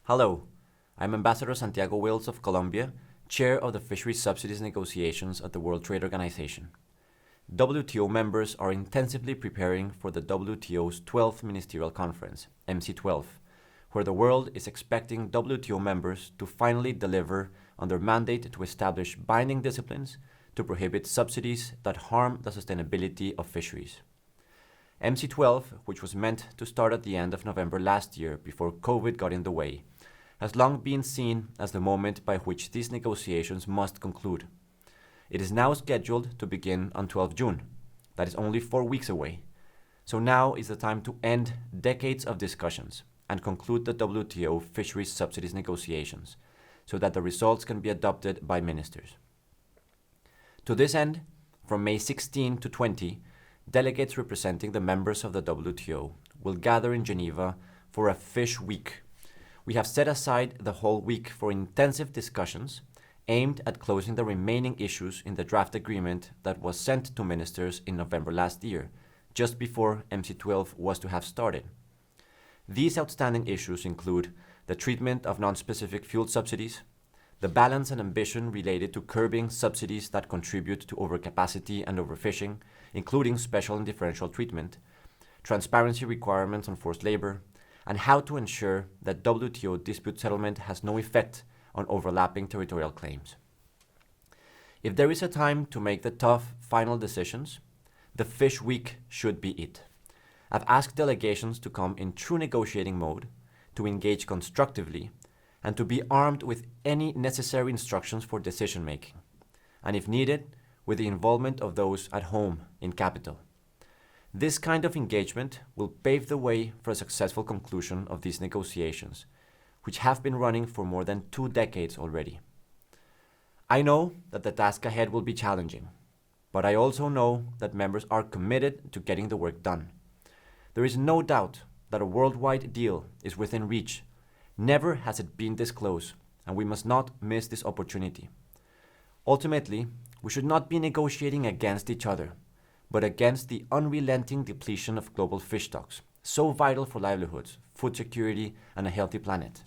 Hello, I'm Ambassador Santiago Wills of Colombia, Chair of the Fisheries Subsidies Negotiations at the World Trade Organization. WTO members are intensively preparing for the WTO's 12th Ministerial Conference, MC12, where the world is expecting WTO members to finally deliver on their mandate to establish binding disciplines to prohibit subsidies that harm the sustainability of fisheries. MC12, which was meant to start at the end of November last year before COVID got in the way, has long been seen as the moment by which these negotiations must conclude. It is now scheduled to begin on 12 June. That is only 4 weeks away. So now is the time to end decades of discussions and conclude the WTO fisheries subsidies negotiations so that the results can be adopted by ministers. To this end, from May 16 to 20, delegates representing the members of the WTO will gather in Geneva for a Fish Week. We have set aside the whole week for intensive discussions aimed at closing the remaining issues in the draft agreement that was sent to ministers in November last year, just before MC12 was to have started. These outstanding issues include the treatment of non-specific fuel subsidies, the balance and ambition related to curbing subsidies that contribute to overcapacity and overfishing, including special and differential treatment, transparency requirements on forced labor, and how to ensure that WTO dispute settlement has no effect on overlapping territorial claims. If there is a time to make the tough final decisions, the Fish Week should be it. I've asked delegations to come in true negotiating mode, to engage constructively, and to be armed with any necessary instructions for decision-making, and if needed, with the involvement of those at home in capital. This kind of engagement will pave the way for a successful conclusion of these negotiations, which have been running for more than 2 decades already. I know that the task ahead will be challenging, but I also know that members are committed to getting the work done. There is no doubt that a worldwide deal is within reach. Never has it been this close, and we must not miss this opportunity. Ultimately, we should not be negotiating against each other, but against the unrelenting depletion of global fish stocks, so vital for livelihoods, food security, and a healthy planet.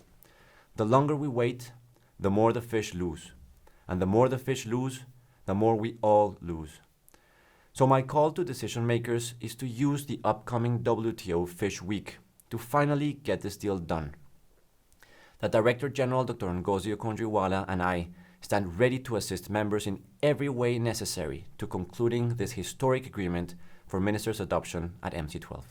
The longer we wait, the more the fish lose. And the more the fish lose, the more we all lose. So my call to decision makers is to use the upcoming WTO Fish Week to finally get this deal done. The Director General, Dr. Ngozi Okonjo-Iweala, and I stand ready to assist members in every way necessary to concluding this historic agreement for ministers' adoption at MC12.